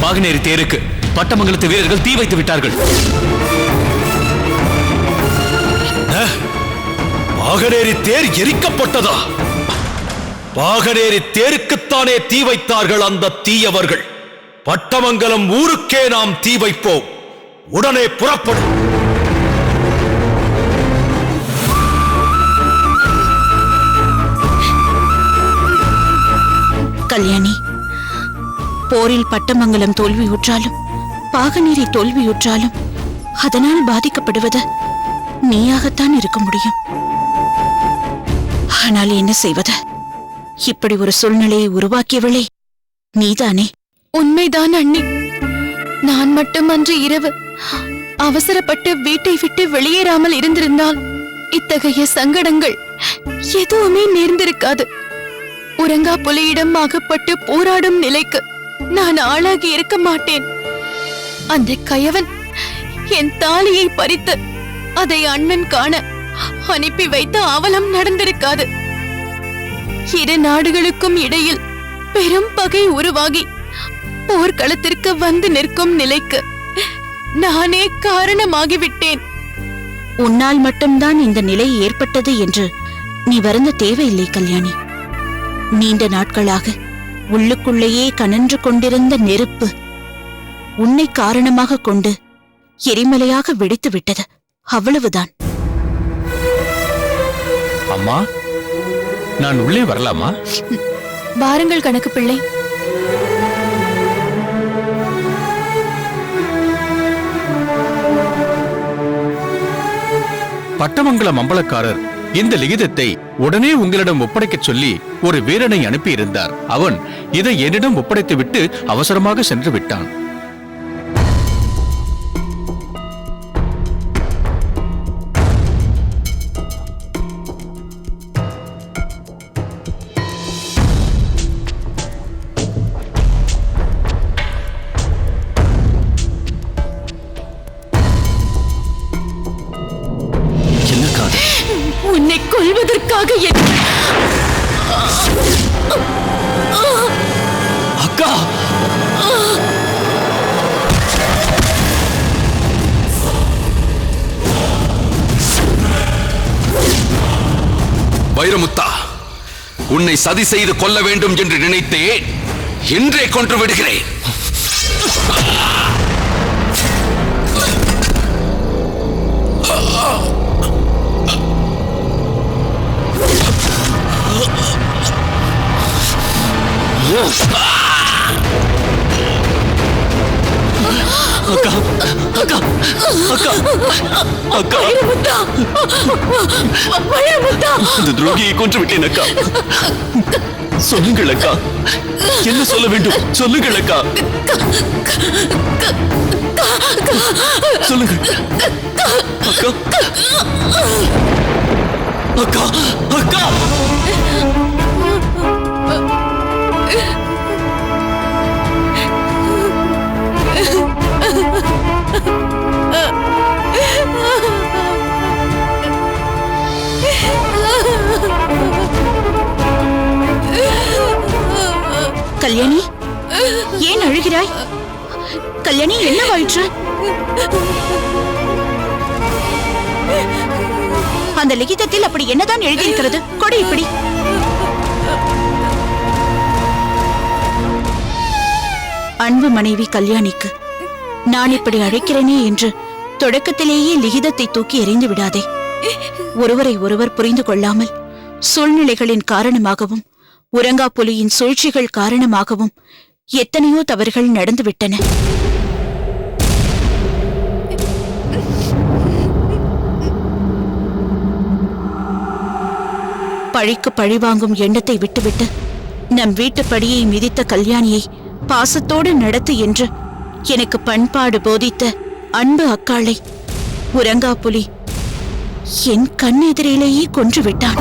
பாகனேரி தேருக்கு பட்டமங்கலத்து வீரர்கள் தீ வைத்து விட்டார்கள். பாகனேரி தேர் எரிக்கப்பட்டதா? பாகனேரி தேருக்குத்தானே தீ வைத்தார்கள் அந்த தீயவர்கள். பட்டமங்கலம் ஊருக்கே நாம் தீ வைப்போம். உடனே புறப்படும். கல்யாணி, போரில் பட்டமங்கலம் தோல்வியுற்றாலும் பாகனேரி தோல்வியுற்றாலும் அதனால் பாதிக்கப்படுவது நீயாகத்தான் இருக்க முடியும். ஆனால் என்ன செய்வது? இப்படி ஒரு சூழ்நிலையை உருவாக்கியவளே நீதானே? உண்மைதான் அண்ணி. நான் மட்டுமன்று இரவு அவசரப்பட்டு வீட்டை விட்டு வெளியேறாமல் இருந்திருந்தால் இத்தகைய சங்கடங்கள் எதுவுமே நேர்ந்திருக்காது. உறங்கா புலியிடம் அகப்பட்டு போராடும் நிலைக்கு நான் ஆளாகி இருக்க மாட்டேன். அந்த கயவன் என் தாலியை பறித்து அதை அண்ணன் காண அனுப்பி வைத்த அவலம் நடந்திருக்காது. இரு நாடுகளுக்கும் இடையில் பெரும் பகை உருவாகி போர்க்களத்திற்கு வந்து நிற்கும் நிலைக்கு நானே காரணமாகிவிட்டேன். உன்னால் மட்டும்தான் இந்த நிலை ஏற்பட்டது என்று நீ வருந்த தேவையில்லை கல்யாணி. நீண்ட நாட்களாக உள்ளுக்குள்ளேயே கனன்று கொண்டிருந்த நெருப்பு உன்னை காரணமாக கொண்டு எரிமலையாக வெடித்து விட்டது. அவ்வளவுதான். அம்மா, நான் உள்ளே வரலாமா? வாருங்கள் கணக்கு பிள்ளை. பட்டமங்கலம் அம்பலக்காரர் இந்த லிகிதத்தை உடனே உங்களிடம் ஒப்படைக்கச் சொல்லி ஒரு வீரனை அனுப்பியிருந்தார். அவன் இதை என்னிடம் ஒப்படைத்துவிட்டு அவசரமாக சென்று விட்டான். உன்னை கொல்வதற்காக அக்கா, வைரமுத்தா, உன்னை சதி செய்து கொல்ல வேண்டும் என்று நினைத்தேன். இன்றே கொன்று விடுகிறேன். அக்கா, அக்கா, அக்கா, அக்கா, இந்த துரோகியை கொன்று விட்டேன் அக்கா. சொல்லுங்கள் அக்கா, என்ன சொல்ல வேண்டும்? சொல்லுங்கள் அக்கா, சொல்லுங்கள் அக்கா, அக்கா, அக்கா. கல்யாணி, ஏன் அழுகிறாய்? கல்யாணி, என்னவாயிற்று? அந்த லிகிதத்தில் அப்படி என்னதான் எழுதியிருக்கிறது? கொடு இப்படி. அன்பு மனைவி கல்யாணிக்கு நான் இப்படி அழைக்கிறேனே என்று தொடக்கத்திலேயே லிகிதத்தை தூக்கி எறிந்து விடாதே. ஒருவரை ஒருவர் புரிந்து கொள்ளாமல் சூழ்நிலைகளின் காரணமாகவும் உறங்கா புலியின் சூழ்ச்சிகள் காரணமாகவும் எத்தனையோ தவறுகள் நடந்துவிட்டன. பழிக்கு பழி வாங்கும் எண்ணத்தை விட்டுவிட்டு நம் வீட்டு படியை மிதித்த கல்யாணியை பாசத்தோடு நடத்து என்று எனக்கு பண்பாடு போதித்த அன்பு அக்காளை உறங்கா புலி என் கண்ணெதிரிலேயே கொன்று விட்டான்.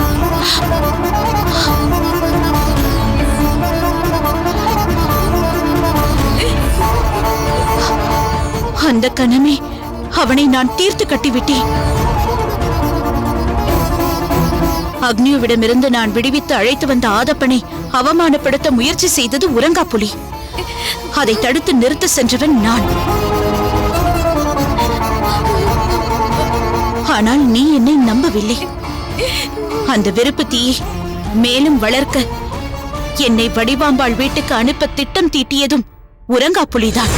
அந்த கணமே அவனை நான் தீர்த்து கட்டிவிட்டேன். அக்னியுவிடமிருந்து நான் விடுவித்து அழைத்து வந்த ஆதப்பனை அவமானப்படுத்த முயற்சி செய்தது உறங்கா புலி. அதை தடுத்து நிறுத்த சென்றவன் நான். ஆனால் நீ என்னை நம்பவில்லை. அந்த வெறுப்பு தீயை மேலும் வளர்க்க என்னை வடிவாம்பாள் வீட்டுக்கு அனுப்ப திட்டம் தீட்டியதும் உறங்கா புலிதான்.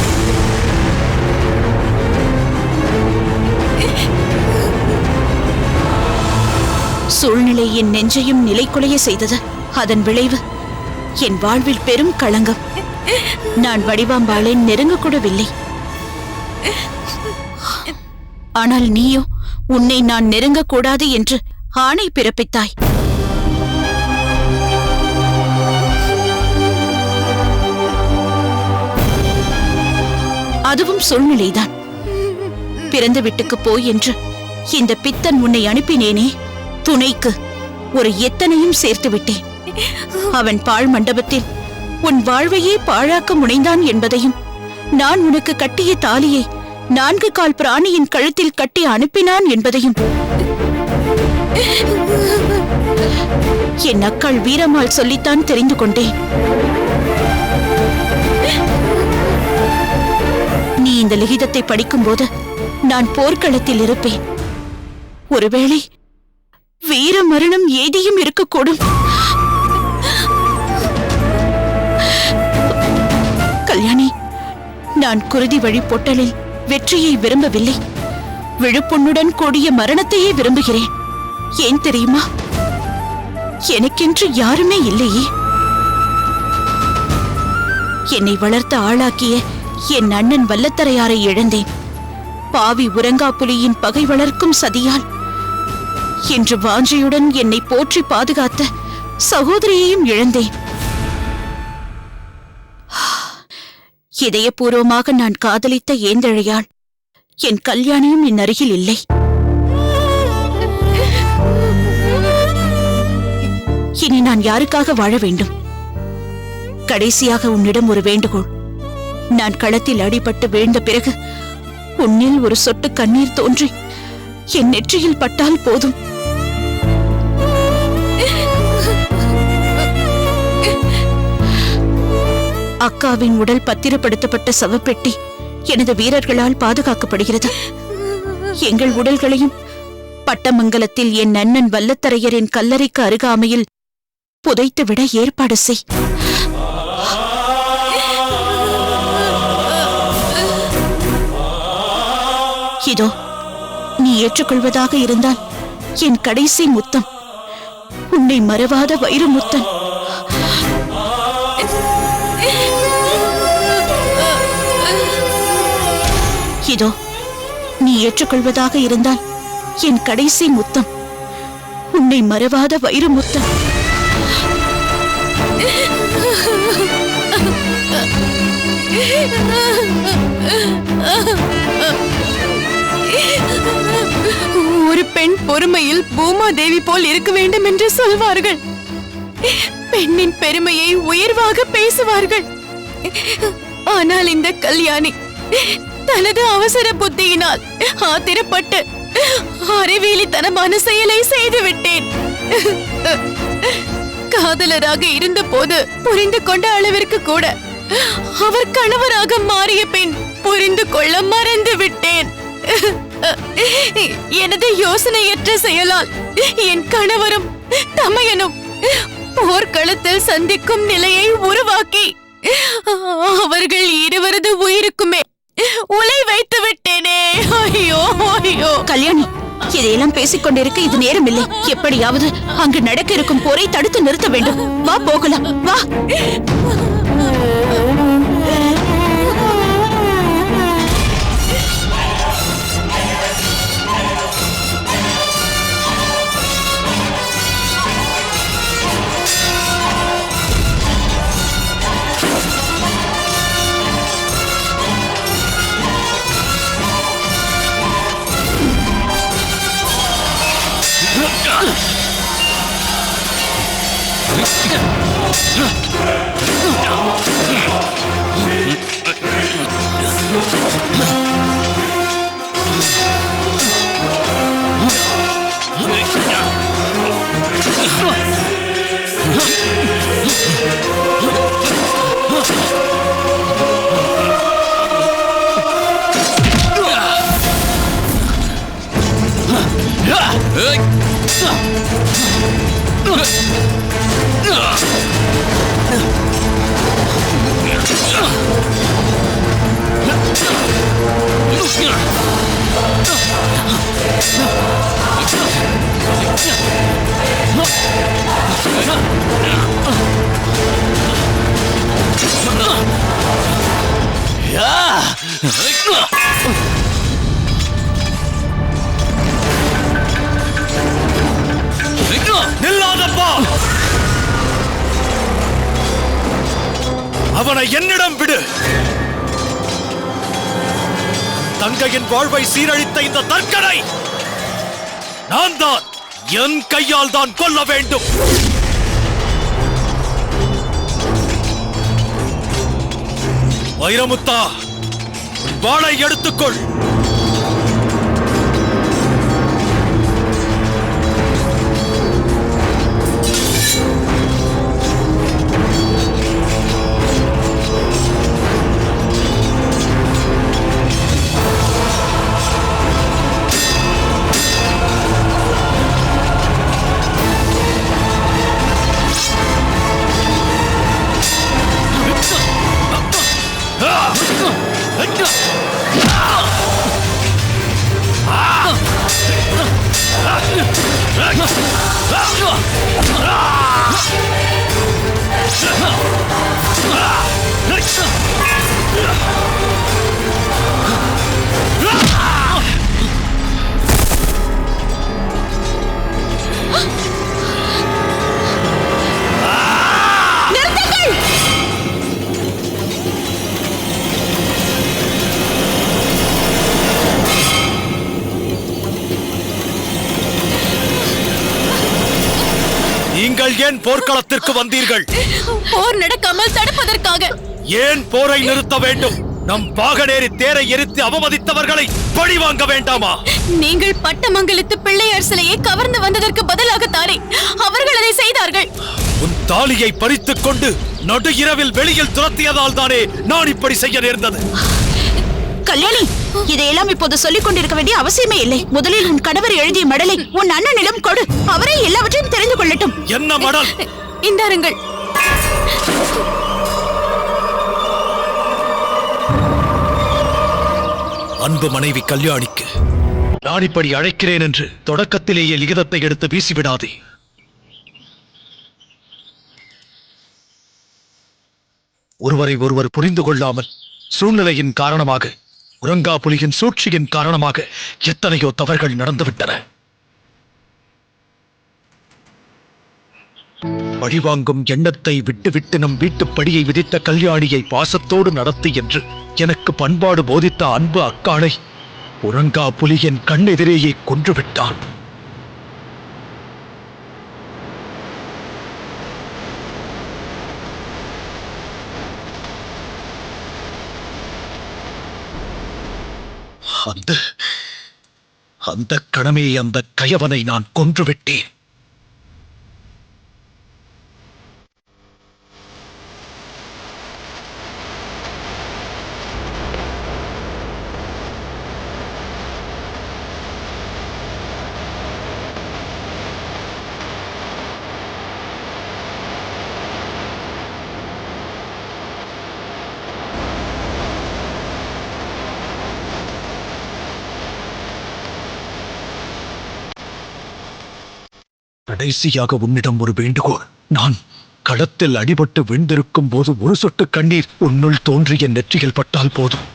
சூழ்நிலை என் நெஞ்சையும் நிலைக்குலைய செய்தது. அதன் விளைவு என் வாழ்வில் பெரும் களங்கம். நான் வடிவாம்பாளை நெருங்கக்கூடவில்லை. ஆனால் நீயோ உன்னை நான் நெருங்கக்கூடாது என்று ஆணை பிறப்பித்தாய். அதுவும் சூழ்நிலைதான். பிறந்த வீட்டுக்கு போய் என்று இந்த பித்தன் உன்னை அனுப்பினேனே, துணைக்கு ஒரு எத்தனையும் சேர்த்து விட்டேன். அவன் பாழ் மண்டபத்தில் உன் வாழ்வையே பாழாக்க முனைந்தான் என்பதையும், நான் உனக்கு கட்டிய தாலியை 4 கால் பிராணியின் கழுத்தில் கட்டி அனுப்பினான் என்பதையும் என் அக்காள் வீரம்மாள் சொல்லித்தான் தெரிந்து கொண்டேன். நீ இந்த லிகிதத்தை படிக்கும்போது நான் போர்க்களத்தில் இருப்பேன். ஒருவேளை வீர மரணம் ஏதியும் இருக்கக்கூடும். கல்யாணி, நான் குருதி வழி பொட்டலில் வெற்றியை விரும்பவில்லை. விழுப்புண்ணுடன் கூடிய மரணத்தையே விரும்புகிறேன். ஏன் தெரியுமா? எனக்கென்று யாருமே இல்லையே. என்னை வளர்த்து ஆளாக்கிய என் அண்ணன் வல்லத்தரையாரை இழந்தேன். பாவி உறங்கா புலியின் பகை வளர்க்கும் சதியால் என்று வாஞ்சையுடன் என்னை போற்றி பாதுகாத்த சகோதரியையும் இழந்தேன். இதயபூர்வமாக நான் காதலித்த ஏந்தழையாள் என் கல்யாணியும் என் அருகில் இல்லை. இனி நான் யாருக்காக வாழ வேண்டும்? கடைசியாக உன்னிடம் ஒரு வேண்டுகோள். நான் களத்தில் அடிபட்டு வீழ்ந்த பிறகு உன்னில் ஒரு சொட்டு கண்ணீர் தோன்றி என் நெற்றியில் பட்டால் போதும். அக்காவின் உடல் பத்திரப்படுத்தப்பட்ட சவப்பெட்டி எனது வீரர்களால் பாதுகாக்கப்படுகிறது. எங்கள் உடல்களையும் பட்டமங்கலத்தில் என் அண்ணன் வல்லத்தரையரின் கல்லறைக்கு அருகாமையில் புதைத்துவிட ஏற்பாடு செய். இதோ நீ ஏற்றுக்கொள்வதாக இருந்தால் என் கடைசி முத்தம், உன்னை மறவாத வைர முத்தம். இதோ நீ ஏற்றுக்கொள்வதாக இருந்தால் என் கடைசி முத்தம், உன்னை மறவாத வைர முத்தம். ஒரு பெண் பொறுமையில் பூமாதேவி போல் இருக்க வேண்டும் என்று சொல்வார்கள். பெண்ணின் பெருமையை உயர்வாக பேசுவார்கள். ஆனால் இந்த கல்யாணி தனது அவசர புத்தியினால் ஆத்திரப்பட்டு அறிவியலித்தனமான செயலை செய்துவிட்டேன். காதலராக இருந்த போது புரிந்து கொண்ட அளவிற்கு கூட அவர் கணவராக மாறிய பின் புரிந்து கொள்ள மறந்து விட்டேன். எனது யோசனையற்ற செயலால் என் கணவரும் தமையனும் போர்க்களத்தில் சந்திக்கும் நிலையை உருவாக்கி அவர்கள் இருவரது உயிருக்குமே உலை வைத்து விட்டேனே. ஐயோ ஐயோ! கல்யாணி, இதையெல்லாம் பேசிக் கொண்டிருக்க இது நேரம் இல்லை. எப்படியாவது அங்கு நடக்க இருக்கும் போரை தடுத்து நிறுத்த வேண்டும். வா போகலாம், வா. நில்லாதப்பா! அவனை என்னிடம் விடு. தங்கையின் வாழ்வை சீரழித்த இந்த தற்கனை நான் தான் என் கையால் தான் கொல்ல வேண்டும். வைரமுத்தா, வாளை எடுத்துக்கொள். நீங்கள் ஏன் போர்க்களத்திற்கு வந்தீர்கள்? போர் நடக்காமல் தடுப்பதற்காக. ஏன் போரை நிறுத்த வேண்டும்? நம் பாகனேறி தேரை எரித்து அவமதித்தவர்களை பழி வாங்க வேண்டாமா? நீங்கள் பட்டமங்கலத்து பிள்ளையார் சிலையை கவர்ந்து வந்ததற்கு பதிலாகத்தானே அவர்கள் அதை செய்தார்கள். உன் தாலியை பறித்துக் கொண்டு நடு இரவில் வெளியில் துரத்தியதால் தானே நான் இப்படி செய்ய நேர்ந்தது. கல்யாணி, இதையெல்லாம் இப்போது சொல்லிக் கொண்டிருக்க வேண்டிய அவசியமே இல்லை. முதலில் உன் கணவர் எழுதிய மடலை உன் அண்ணனிடம் கொடு. அவரே எல்லாவற்றையும் தெரிந்து கொள்ளட்டும். என்ன மடல்? இந்தாருங்கள். அன்பு மனைவி கல்யாணிக்கு நான் இப்படி அழைக்கிறேன் என்று தொடக்கத்திலேயே லிகிதத்தை எடுத்து வீசிவிடாதே. ஒருவரை ஒருவர் புரிந்து கொள்ளாமல் சூழ்நிலையின் காரணமாக, உறங்கா புலியின் சூழ்ச்சியின் காரணமாக எத்தனையோ தவறுகள் நடந்துவிட்டன. பழிவாங்கும் எண்ணத்தை விட்டுவிட்டு நம் வீட்டுப் படியை விதித்த கல்யாணியை பாசத்தோடு நடத்து என்று எனக்கு பண்பாடு போதித்த அன்பு அக்காளை உறங்கா புலியின் கண்ணெதிரேயே கொன்றுவிட்டான். அந்த கணமே அந்த கயவனை நான் கொன்றுவிட்டேன். கடைசியாக உன்னிடம் ஒரு வேண்டுகோள். நான் களத்தில் அடிபட்டு விழுந்திருக்கும் போது ஒரு சொட்டு கண்ணீர் உன்னுள் தோன்றிய நெற்றியில் பட்டால் போதும்.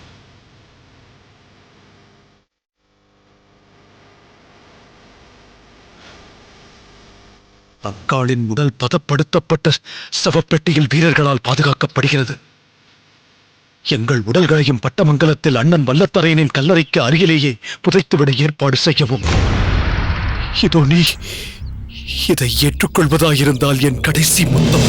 அக்காளின் உடல் பதப்படுத்தப்பட்ட சவப்பெட்டியில் வீரர்களால் பாதுகாக்கப்படுகிறது. எங்கள் உடல்களையும் பட்டமங்கலத்தில் அண்ணன் வல்லத்தரையனின் கல்லறைக்கு அருகிலேயே புதைத்துவிட ஏற்பாடு செய்யவும். இதோ நீ இதை ஏற்றுக்கொள்வதாயிருந்தால் என் கடைசி முத்தம்.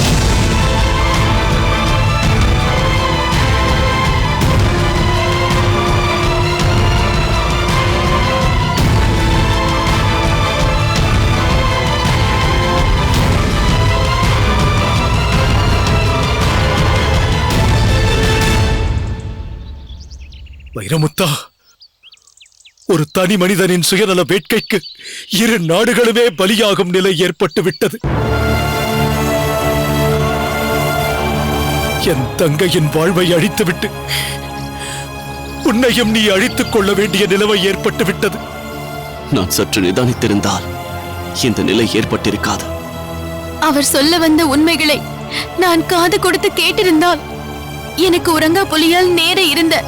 வைரமுத்தா, ஒரு தனி மனிதனின் சுயநல வேட்கைக்கு இரு நாடுகளுமே பலியாகும் நிலை ஏற்பட்டு விட்டது. என் தங்கையின் வாழ்வை அழித்துவிட்டு உன்னையும் நீ அழித்துக் கொள்ள வேண்டிய நிலைமை ஏற்பட்டு விட்டது. நான் சற்று நிதானித்திருந்தால் இந்த நிலை ஏற்பட்டிருக்காது. அவர் சொல்ல வந்த உண்மைகளை நான் காது கொடுத்து கேட்டிருந்தால் எனக்கு உறங்கா புலியால் நேர இருந்த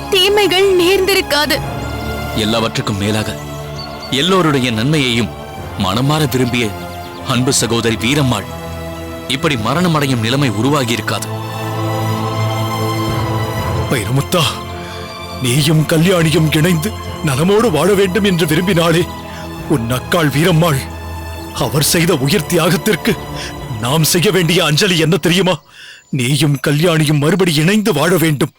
தீமைகள் நேர்ந்திருக்காது. எல்லாவற்றுக்கும் மேலாக எல்லோருடைய நன்மையையும் மனமாற விரும்பிய அன்பு சகோதரி வீரம்மாள் இப்படி மரணமடையும் நிலைமை உருவாகியிருக்காது. வைரமுத்தா, நீயும் கல்யாணியும் இணைந்து நலமோடு வாழ வேண்டும் என்று விரும்பினாளே உன் அக்காள் வீரம்மாள், அவர் செய்த உயிர் தியாகத்திற்கு நாம் செய்ய வேண்டிய அஞ்சலி என்ன தெரியுமா? நீயும் கல்யாணியும் மறுபடி இணைந்து வாழ வேண்டும்.